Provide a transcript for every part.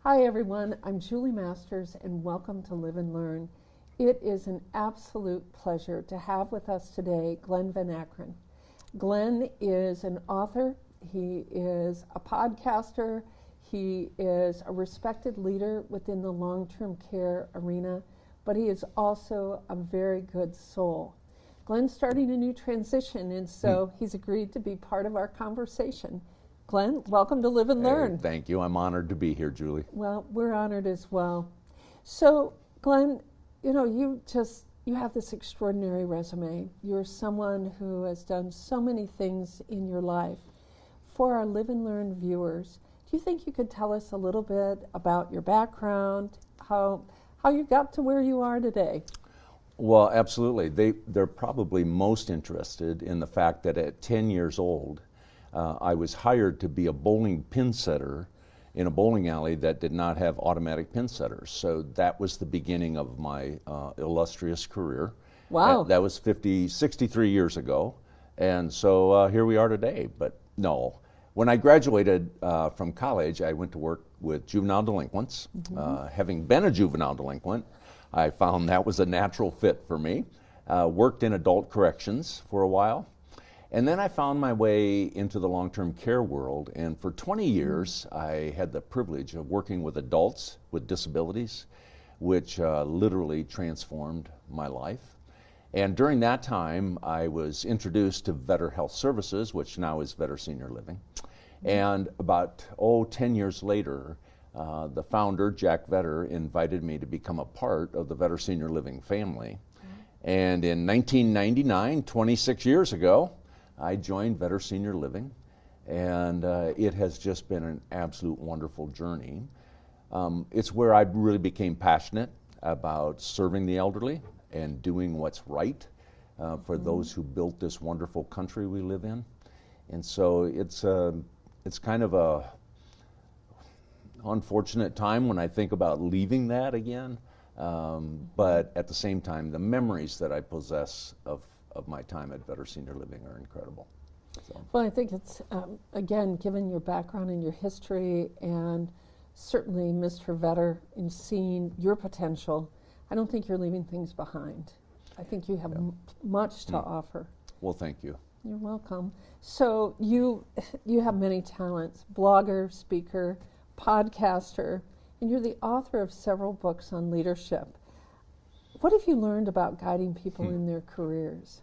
Hi everyone, I'm Julie Masters and welcome to Live and Learn. It is an absolute pleasure to have with us today Glenn Van Ekeren. Glenn is an author, he is a podcaster, he is a respected leader within the long-term care arena, but he is also a very good soul. Glenn's starting a new transition, and so he's agreed to be part of our conversation. Glenn, welcome to Live and Learn. Thank you. I'm honored to be here, Julie. Well, we're honored as well. So, Glenn, you have this extraordinary resume. You're someone who has done so many things in your life. For our Live and Learn viewers, do you think you could tell us a little bit about your background, how you got to where you are today? Well, absolutely. They're probably most interested in the fact that at 10 years old, I was hired to be a bowling pin setter in a bowling alley that did not have automatic pin setters. So that was the beginning of my illustrious career. Wow. That was 63 years ago. And so here we are today. But no, when I graduated from college, I went to work with juvenile delinquents. Having been a juvenile delinquent, I found that was a natural fit for me. Worked in adult corrections for a while. And then I found my way into the long-term care world, and for 20 years I had the privilege of working with adults with disabilities, which literally transformed my life. And during that time I was introduced to Vetter Health Services, which now is Vetter Senior Living. And about 10 years later, the founder, Jack Vetter, invited me to become a part of the Vetter Senior Living family. And in 1999, 26 years ago, I joined Vetter Senior Living, and it has just been an absolute wonderful journey. It's where I really became passionate about serving the elderly and doing what's right for those who built this wonderful country we live in. And so it's kind of a unfortunate time when I think about leaving that again, but at the same time, the memories that I possess of my time at Vetter Senior Living are incredible. So. Well, I think it's, again, given your background and your history, and certainly Mr. Vetter, in seeing your potential, I don't think you're leaving things behind. I think you have much to offer. Well, thank you. You're welcome. So you have many talents: blogger, speaker, podcaster, and you're the author of several books on leadership. What have you learned about guiding people in their careers?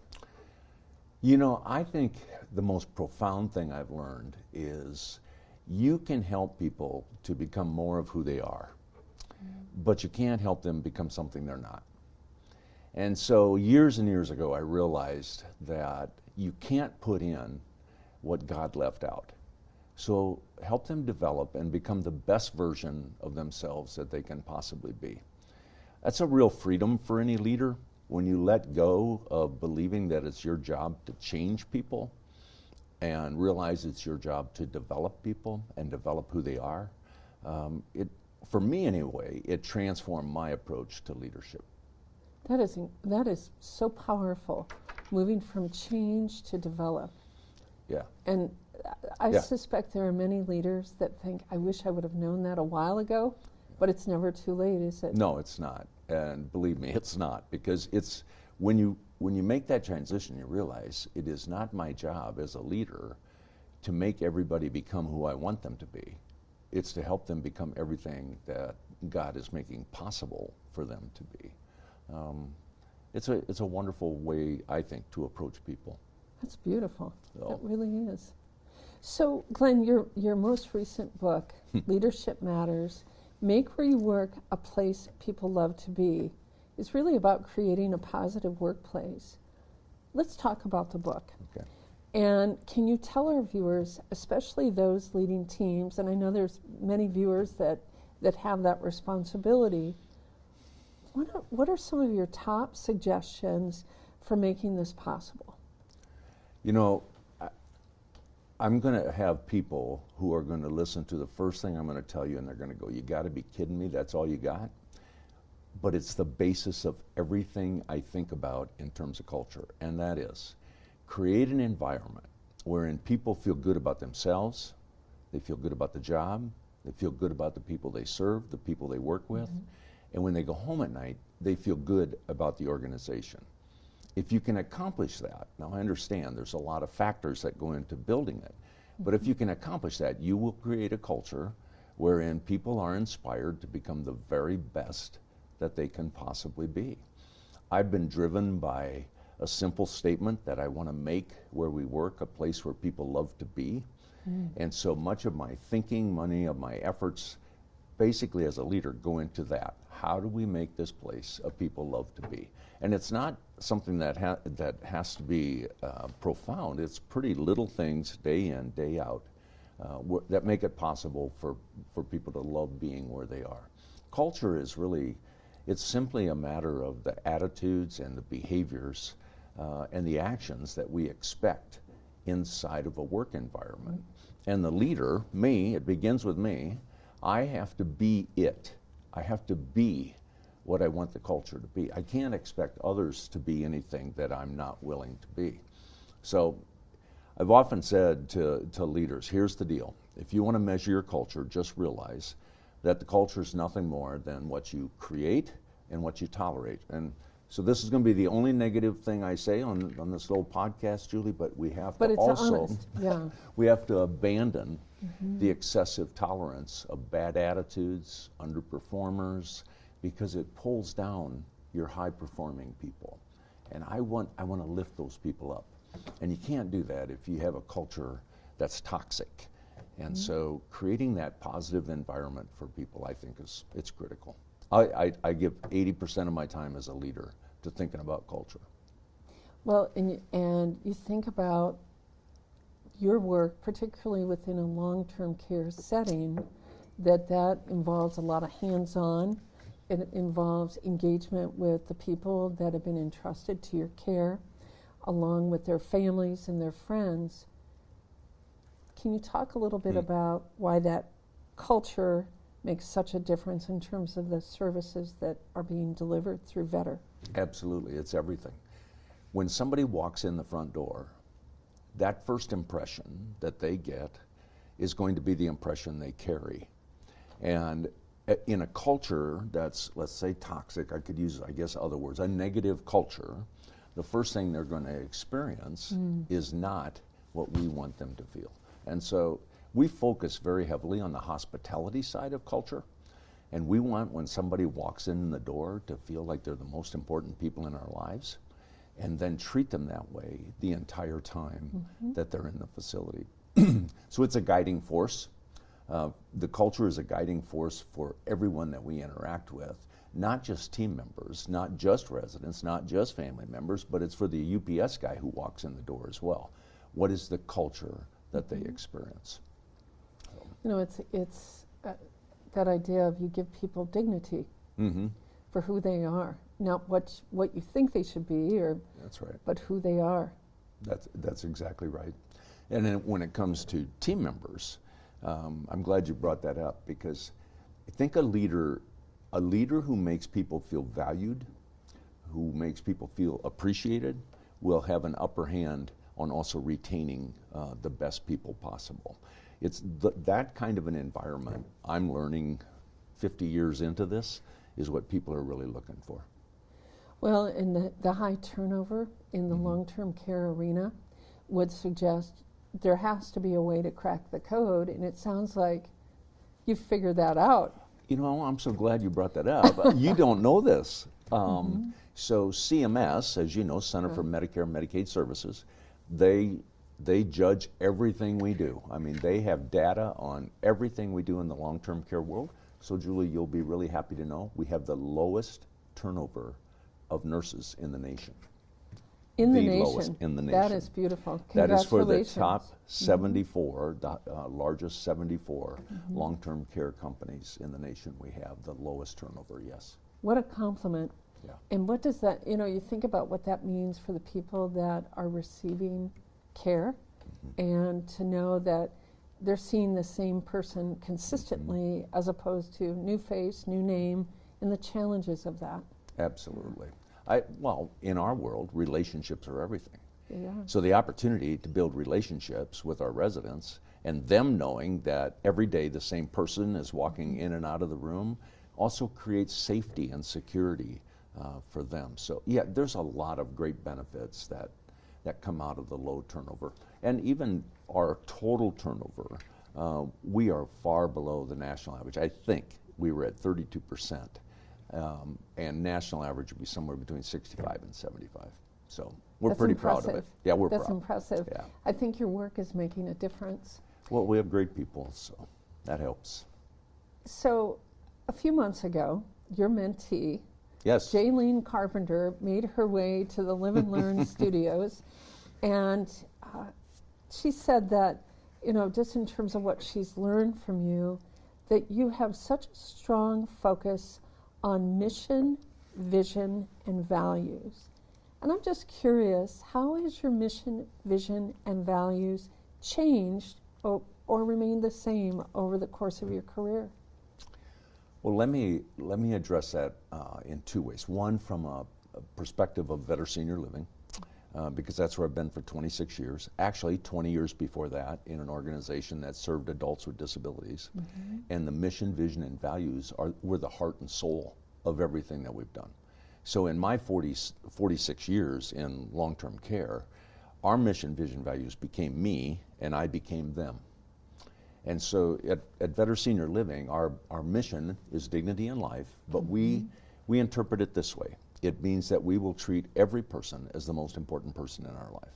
I think the most profound thing I've learned is you can help people to become more of who they are, but you can't help them become something they're not. And so years and years ago, I realized that you can't put in what God left out. So help them develop and become the best version of themselves that they can possibly be. That's a real freedom for any leader, when you let go of believing that it's your job to change people and realize it's your job to develop people and develop who they are. For me anyway, it transformed my approach to leadership. That is so powerful, moving from change to develop. Yeah. And I suspect there are many leaders that think, I wish I would have known that a while ago, but it's never too late, is it? No, it's not. And believe me, it's not, because it's when you make that transition, you realize it is not my job as a leader to make everybody become who I want them to be. It's to help them become everything that God is making possible for them to be. It's a wonderful way, I think, to approach people. That's beautiful. So. It really is. So, Glenn, your most recent book, Leadership Matters, Make Where You Work a Place People Love to Be, is really about creating a positive workplace. Let's talk about the book. Okay. And can you tell our viewers, especially those leading teams, and I know there's many viewers that have that responsibility, what are some of your top suggestions for making this possible? I'm going to have people who are going to listen to the first thing I'm going to tell you, and they're going to go, you got to be kidding me, that's all you got? But it's the basis of everything I think about in terms of culture, and that is create an environment wherein people feel good about themselves, they feel good about the job, They feel good about the people they serve, the people they work with. And when they go home at night, they feel good about the organization. If you can accomplish that, now I understand there's a lot of factors that go into building it, but if you can accomplish that, you will create a culture wherein people are inspired to become the very best that they can possibly be. I've been driven by a simple statement that I want to make where we work a place where people love to be. And so much of my thinking, many of my efforts, basically as a leader, go into that. How do we make this place a people love to be? And it's not something that has to be profound. It's pretty little things day in, day out that make it possible for people to love being where they are. Culture is really, it's simply a matter of the attitudes and the behaviors and the actions that we expect inside of a work environment. And the leader, me, it begins with me, I have to be it. I have to be what I want the culture to be. I can't expect others to be anything that I'm not willing to be. So I've often said to leaders, here's the deal. If you want to measure your culture, just realize that the culture is nothing more than what you create and what you tolerate. And so this is going to be the only negative thing I say on this little podcast, Julie, but we have to also, we have to abandon the excessive tolerance of bad attitudes, underperformers, because it pulls down your high-performing people. And I want to lift those people up. And you can't do that if you have a culture that's toxic. And so creating that positive environment for people, I think, it's critical. I give 80% of my time as a leader to thinking about culture. Well, and you think about your work, particularly within a long-term care setting, that involves a lot of hands-on. It involves engagement with the people that have been entrusted to your care, along with their families and their friends. Can you talk a little bit about why that culture makes such a difference in terms of the services that are being delivered through Vetter? Absolutely, it's everything. When somebody walks in the front door, that first impression that they get is going to be the impression they carry. And in a culture that's, let's say, toxic, I could use, I guess, other words, a negative culture, the first thing they're going to experience is not what we want them to feel. And so we focus very heavily on the hospitality side of culture. And we want, when somebody walks in the door, to feel like they're the most important people in our lives, and then treat them that way the entire time that they're in the facility. So it's a guiding force. The culture is a guiding force for everyone that we interact with, not just team members, not just residents, not just family members, but it's for the UPS guy who walks in the door as well. What is the culture that they experience? You know, it's that idea of you give people dignity for who they are, not what you think they should be, or that's right, but who they are. That's exactly right. And then when it comes to team members, I'm glad you brought that up, because I think a leader who makes people feel valued, who makes people feel appreciated, will have an upper hand on also retaining the best people possible. It's that kind of an environment, I'm learning 50 years into this, is what people are really looking for. Well, and the high turnover in the long-term care arena would suggest there has to be a way to crack the code, and it sounds like you've figured that out. You know, I'm so glad you brought that up. You don't know this. So CMS, as you know, Center for Medicare and Medicaid Services, they judge everything we do. I mean, they have data on everything we do in the long-term care world. So Julie, you'll be really happy to know we have the lowest turnover of nurses in the nation. In the lowest nation. In the nation. That is beautiful. That is for the Congratulations. top 74, the largest 74 long-term care companies in the nation. We have the lowest turnover, yes. What a compliment. Yeah. And what does that, you think about what that means for the people that are receiving care, and to know that they're seeing the same person consistently as opposed to new face, new name, and the challenges of that. Absolutely. Well, in our world, relationships are everything. Yeah. So the opportunity to build relationships with our residents And them knowing that every day the same person is walking in and out of the room also creates safety and security for them. So yeah, there's a lot of great benefits that come out of the low turnover. And even our total turnover, we are far below the national average. I think we were at 32%, and national average would be somewhere between 65 and 75. So we're That's pretty impressive. proud of it. Yeah, we're That's proud. impressive. Yeah. I think your work is making a difference. Well, we have great people, so that helps. So a few months ago, your mentee, Yes. Jaylene Carpenter, made her way to the Live and Learn studios, and she said that, you know, just in terms of what she's learned from you, that you have such a strong focus on mission, vision, and values. And I'm just curious, how has your mission, vision, and values changed or remained the same over the course of your career? Well, let me address that in two ways. One, from a perspective of better senior living, because that's where I've been for 26 years. Actually, 20 years before that, in an organization that served adults with disabilities. Mm-hmm. And the mission, vision, and values were the heart and soul of everything that we've done. So in my 46 years in long-term care, our mission, vision, values became me, and I became them. And so at Better Senior Living, our mission is dignity in life, but we interpret it this way. It means that we will treat every person as the most important person in our life.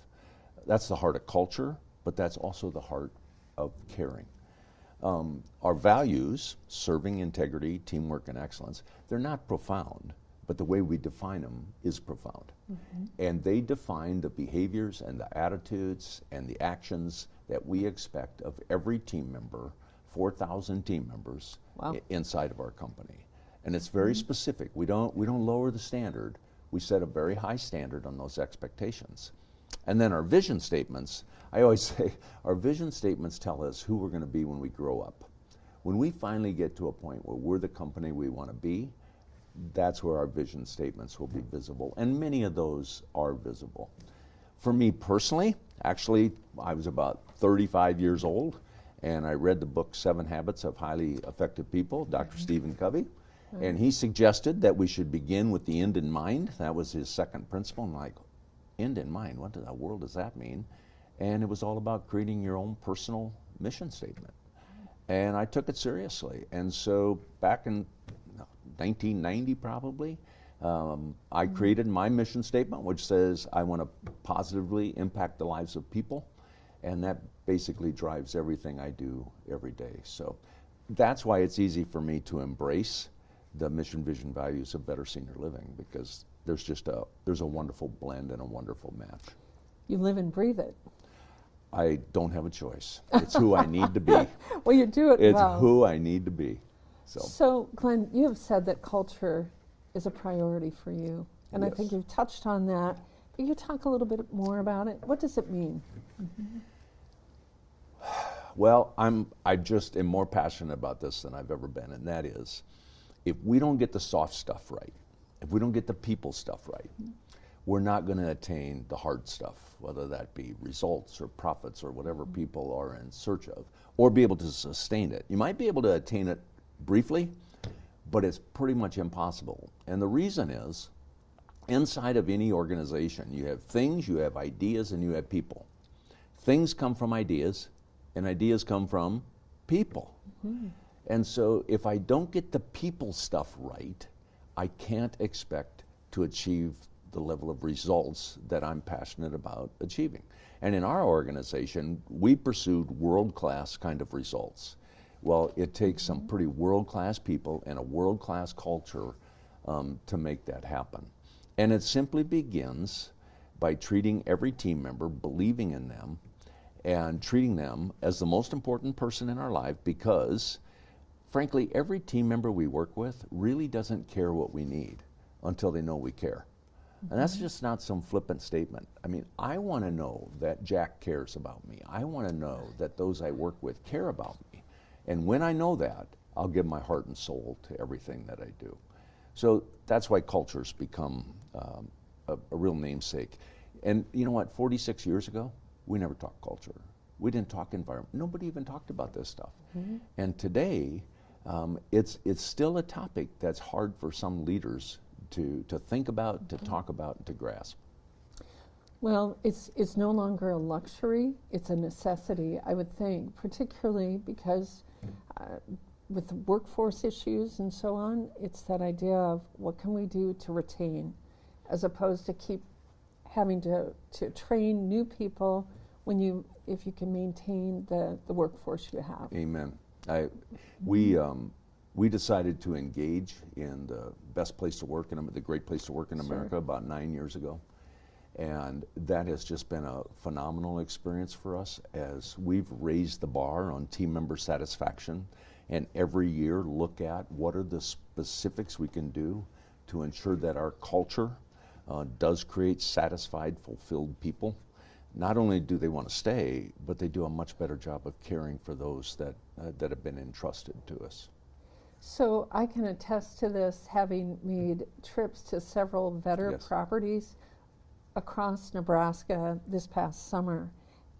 That's the heart of culture, but that's also the heart of caring. Our values, serving, integrity, teamwork, and excellence, they're not profound, but the way we define them is profound. Mm-hmm. And they define the behaviors and the attitudes and the actions that we expect of every team member, 4,000 team members. Wow. Inside of our company. And it's very specific. We don't lower the standard. We set a very high standard on those expectations. And then our vision statements, I always say, our vision statements tell us who we're going to be when we grow up. When we finally get to a point where we're the company we want to be, that's where our vision statements will be visible. And many of those are visible. For me personally, actually, I was about 35 years old, and I read the book 7 Habits of Highly Effective People, Dr. Stephen Covey. And he suggested that we should begin with the end in mind. That was his second principle. I'm like, end in mind, what in the world does that mean? And it was all about creating your own personal mission statement. And I took it seriously. And so back in 1990 probably, I created my mission statement, which says I want to positively impact the lives of people. And that basically drives everything I do every day. So that's why it's easy for me to embrace the mission, vision, values of Better Senior Living, because there's a wonderful blend and a wonderful match. You live and breathe it. I don't have a choice. It's who I need to be. Well, you do it well. It's who I need to be. So, Glenn, you have said that culture is a priority for you, and yes. I think you've touched on that. Can you talk a little bit more about it? What does it mean? Mm-hmm. Well, I just am more passionate about this than I've ever been, and that is, if we don't get the soft stuff right, if we don't get the people stuff right, we're not going to attain the hard stuff, whether that be results or profits or whatever people are in search of, or be able to sustain it. You might be able to attain it briefly, but it's pretty much impossible. And the reason is, inside of any organization, you have things, you have ideas, and you have people. Things come from ideas, and ideas come from people. Mm-hmm. And so if I don't get the people stuff right, I can't expect to achieve the level of results that I'm passionate about achieving. And in our organization, we pursued world-class kind of results. Well, it takes some pretty world-class people and a world-class culture to make that happen. And it simply begins by treating every team member, believing in them, and treating them as the most important person in our life, because frankly, every team member we work with really doesn't care what we need until they know we care. Mm-hmm. And that's just not some flippant statement. I mean, I want to know that Jack cares about me. I want to know that those I work with care about me. And when I know that, I'll give my heart and soul to everything that I do. So that's why culture's become a real namesake. And you know what, 46 years ago, we never talked culture. We didn't talk environment. Nobody even talked about this stuff. Mm-hmm. And today, it's still a topic that's hard for some leaders to think about, to talk about, and to grasp. Well, it's no longer a luxury, it's a necessity, I would think, particularly because with workforce issues and so on, it's that idea of what can we do to retain, as opposed to keep having to train new people if you can maintain the workforce you have. Amen. We decided to engage in the best place to work, the great place to work in America about 9 years ago. And that has just been a phenomenal experience for us as we've raised the bar on team member satisfaction, and every year look at what are the specifics we can do to ensure that our culture does create satisfied, fulfilled people. Not only do they want to stay, but they do a much better job of caring for those that have been entrusted to us. So I can attest to this, having made trips to several Vetter properties across Nebraska this past summer,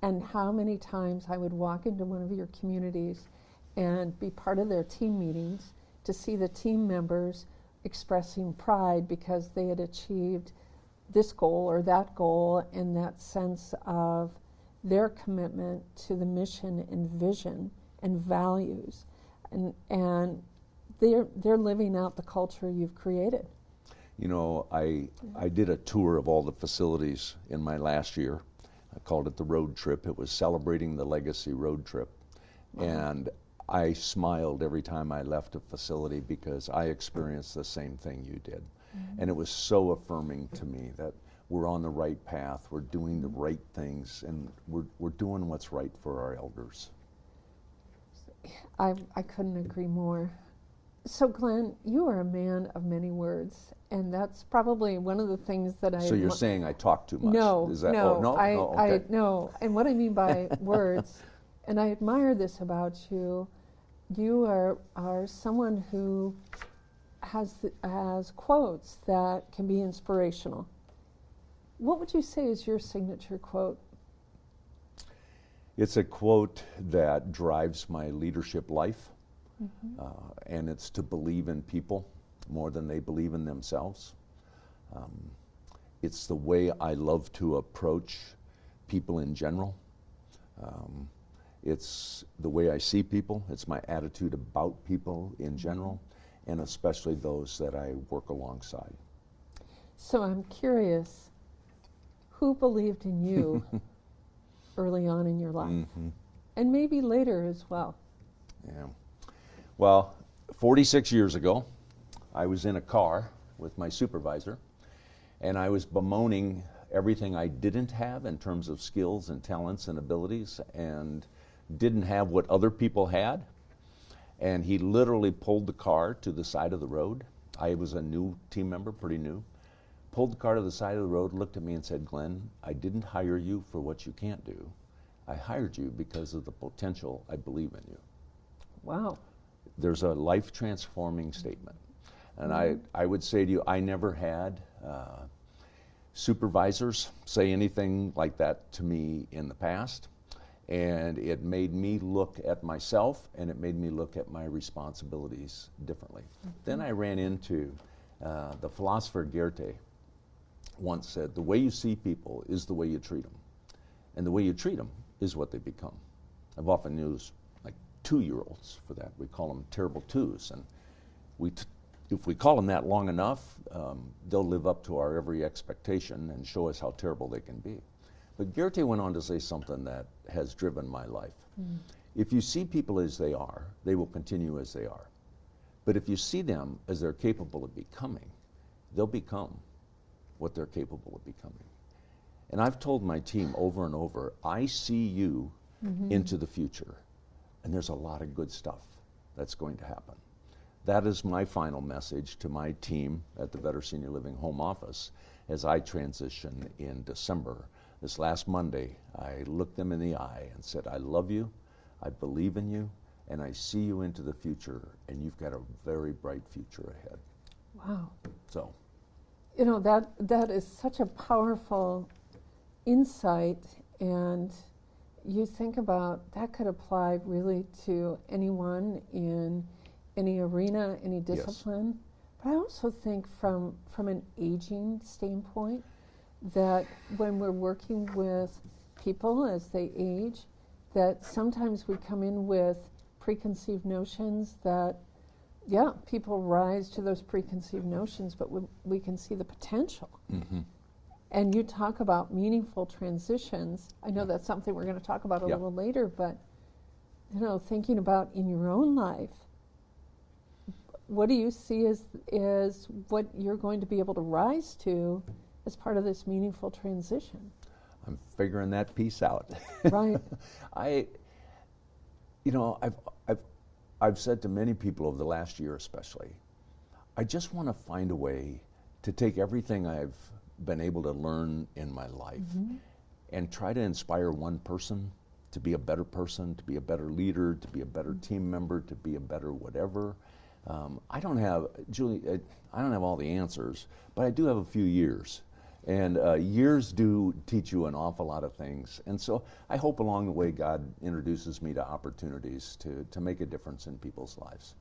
and how many times I would walk into one of your communities and be part of their team meetings to see the team members expressing pride because they had achieved this goal or that goal, and that sense of their commitment to the mission and vision and values, and they're living out the culture you've created. You know, I did a tour of all the facilities in my last year. I called it the road trip. It was celebrating the legacy road trip. And I smiled every time I left a facility because I experienced the same thing you did. And it was so affirming to me that we're on the right path, we're doing the right things, and we're doing what's right for our elders. I couldn't agree more. So Glenn, you are a man of many words, and that's probably one of the things that I... So you're saying I talk too much? No, Is that, no, oh, no? okay. Okay. No. And what I mean by words, and I admire this about you, you are someone who has quotes that can be inspirational. What would you say is your signature quote? It's a quote that drives my leadership life. And it's to believe in people more than they believe in themselves. It's the way I love to approach people in general. It's the way I see people. It's my attitude about people in general, and especially those that I work alongside. So I'm curious, who believed in you early on in your life? And maybe later as well? Yeah. Well, 46 years ago, I was in a car with my supervisor, and I was bemoaning everything I didn't have in terms of skills and talents and abilities, and didn't have what other people had. And he literally pulled the car to the side of the road. I was a new team member, pretty new. Pulled the car to the side of the road, looked at me and said, "Glenn, I didn't hire you for what you can't do. I hired you because of the potential I believe in you." Wow. There's a life-transforming statement. And I would say to you, I never had supervisors say anything like that to me in the past. And it made me look at myself, and it made me look at my responsibilities differently. Then I ran into the philosopher Goethe once said, "The way you see people is the way you treat them. And the way you treat them is what they become." I've often used 2-year-olds for that. We call them terrible twos, and if we call them that long enough, they'll live up to our every expectation and show us how terrible they can be. But Goethe went on to say something that has driven my life. If you see people as they are, they will continue as they are. But if you see them as they're capable of becoming, they'll become what they're capable of becoming. And I've told my team over and over, I see you into the future. And there's a lot of good stuff that's going to happen. That is my final message to my team at the Vetter Senior Living Home Office as I transition in December. This last Monday, I looked them in the eye and said, "I love you, I believe in you, and I see you into the future, and you've got a very bright future ahead." Wow. So, you know, that is such a powerful insight, and you think about that could apply really to anyone in any arena, any discipline. Yes. But I also think from an aging standpoint that when we're working with people as they age, that sometimes we come in with preconceived notions that, yeah, people rise to those preconceived notions, but we can see the potential. Mm-hmm. And you talk about meaningful transitions. I know that's something we're going to talk about a little later, but thinking about in your own life, what do you see as what you're going to be able to rise to as part of this meaningful transition? I'm figuring that piece out. Right. I've said to many people over the last year especially, I just want to find a way to take everything I've been able to learn in my life and try to inspire one person to be a better person, to be a better leader, to be a better team member, to be a better whatever. I don't have, Julie, I don't have all the answers, but I do have a few years. And years do teach you an awful lot of things. And so I hope along the way God introduces me to opportunities to make a difference in people's lives.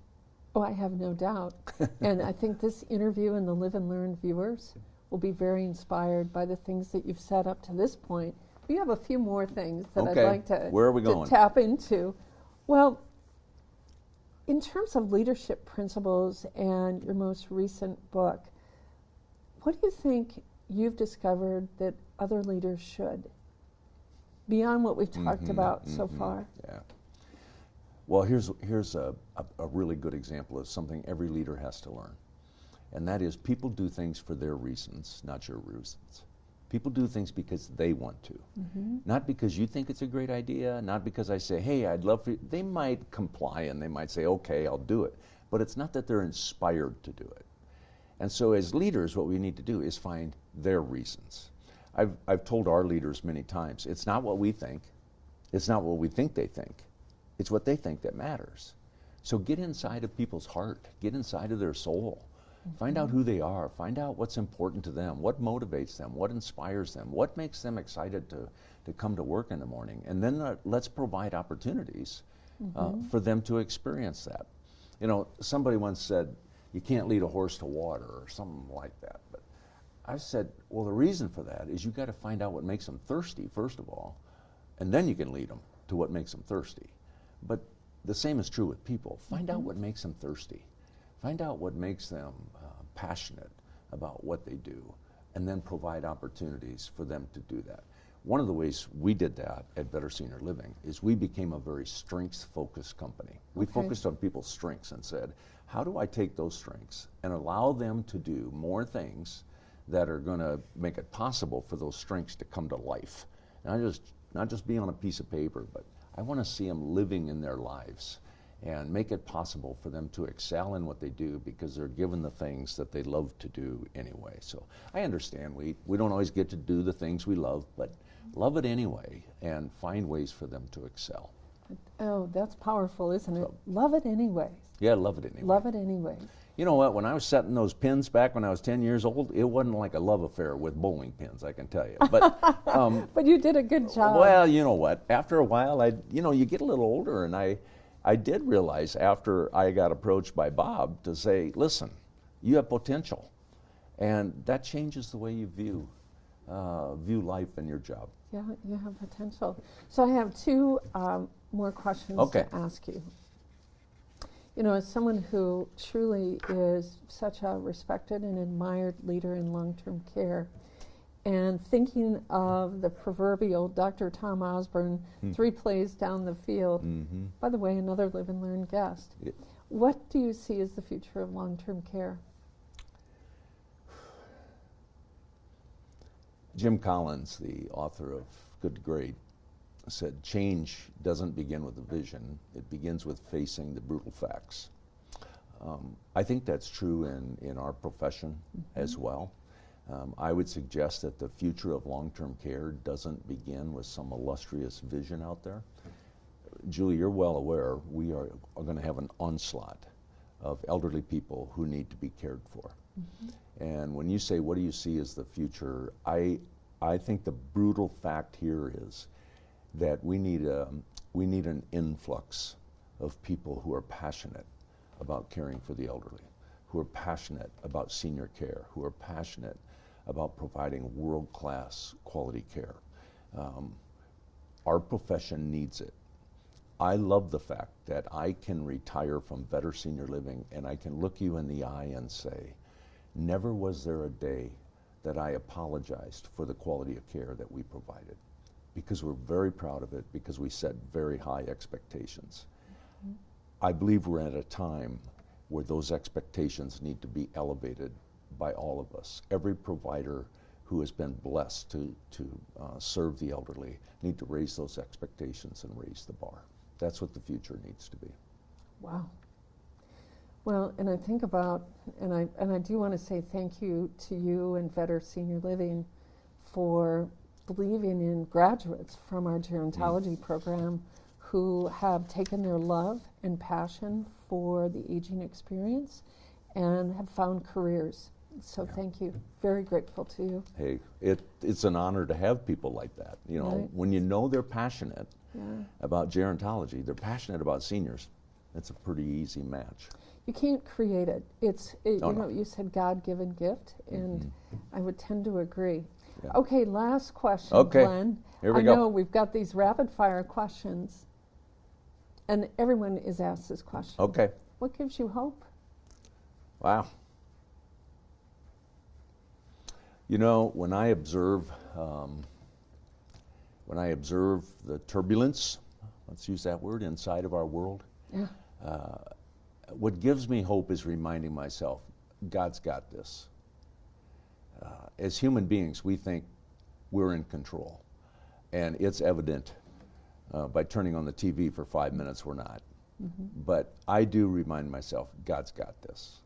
Oh, I have no doubt. And I think this interview and the Live and Learn viewers will be very inspired by the things that you've said up to this point. We have a few more things that I'd like to, Where are we going? To tap into. Well, in terms of leadership principles and your most recent book, what do you think you've discovered that other leaders should, beyond what we've talked about so far? Yeah. Well, here's a really good example of something every leader has to learn. And that is, people do things for their reasons, not your reasons. People do things because they want to. Not because you think it's a great idea, not because I say, hey, I'd love for you. They might comply and they might say, okay, I'll do it. But it's not that they're inspired to do it. And so as leaders, what we need to do is find their reasons. I've told our leaders many times, it's not what we think. It's not what we think they think. It's what they think that matters. So get inside of people's heart. Get inside of their soul. Find out who they are. Find out what's important to them, what motivates them, what inspires them, what makes them excited to come to work in the morning. And then let's provide opportunities for them to experience that. You know, somebody once said, you can't lead a horse to water or something like that. But I said, well, the reason for that is you've got to find out what makes them thirsty, first of all, and then you can lead them to what makes them thirsty. But the same is true with people. Find out what makes them thirsty. Find out what makes them passionate about what they do, and then provide opportunities for them to do that. One of the ways we did that at Better Senior Living is we became a very strengths-focused company. We focused on people's strengths and said, how do I take those strengths and allow them to do more things that are going to make it possible for those strengths to come to life? Not just be on a piece of paper, but I want to see them living in their lives and make it possible for them to excel in what they do because they're given the things that they love to do anyway. So I understand we don't always get to do the things we love, but love it anyway and find ways for them to excel. Oh, that's powerful, isn't it? Love it anyway. Yeah, love it anyway. Love it anyway. You know what, when I was setting those pins back when I was 10 years old, it wasn't like a love affair with bowling pins, I can tell you. But but you did a good job. Well, you know what, after a while, you get a little older, and I did realize after I got approached by Bob to say, listen, you have potential. And that changes the way you view life and your job. Yeah, you have potential. So I have two more questions to ask you. You know, as someone who truly is such a respected and admired leader in long-term care, and thinking of the proverbial Dr. Tom Osborne, 3 plays down the field, by the way, another Live and Learn guest, what do you see as the future of long-term care? Jim Collins, the author of Good to Great, said change doesn't begin with a vision, it begins with facing the brutal facts. I think that's true in our profession as well. I would suggest that the future of long-term care doesn't begin with some illustrious vision out there. Julie, you're well aware we are going to have an onslaught of elderly people who need to be cared for. And when you say, what do you see as the future, I think the brutal fact here is that we need an influx of people who are passionate about caring for the elderly, who are passionate about senior care, who are passionate about providing world-class quality care. Our profession needs it. I love the fact that I can retire from Better Senior Living and I can look you in the eye and say, never was there a day that I apologized for the quality of care that we provided, because we're very proud of it, because we set very high expectations. I believe we're at a time where those expectations need to be elevated by all of us. Every provider who has been blessed to serve the elderly need to raise those expectations and raise the bar. That's what the future needs to be. Wow. Well, and I think about, and I do want to say thank you to you and Better Senior Living for believing in graduates from our gerontology program who have taken their love and passion for the aging experience and have found careers. So thank you. Very grateful to you. Hey, it's an honor to have people like that. You know, Right. when you know they're passionate about gerontology, they're passionate about seniors, it's a pretty easy match. You can't create it. No. You know, you said God-given gift, and I would tend to agree. Yeah. Okay, last question, Okay, Glenn. here we I go. know we've got these rapid-fire questions, and everyone is asked this question. Okay. What gives you hope? Wow. You know, when I observe the turbulence, let's use that word, inside of our world, Yeah. what gives me hope is reminding myself, God's got this. As human beings, we think we're in control, and it's evident by turning on the TV for 5 minutes we're not. But I do remind myself, God's got this,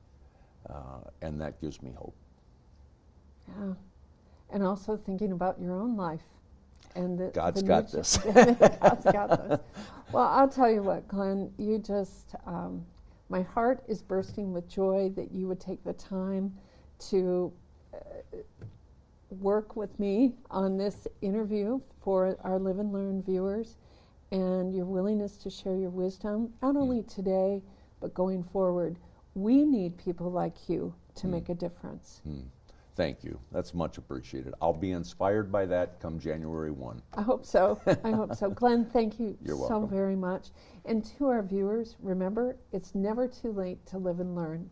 and that gives me hope. Yeah. And also thinking about your own life. And God's got this. God's got this. Well, I'll tell you what, Glenn, you just, my heart is bursting with joy that you would take the time to work with me on this interview for our Live and Learn viewers, and your willingness to share your wisdom, not only today, but going forward. We need people like you to make a difference. Thank you. That's much appreciated. I'll be inspired by that come January 1. I hope so. I hope so. Glenn, thank you You're so welcome. very much. And to our viewers, remember, it's never too late to live and learn.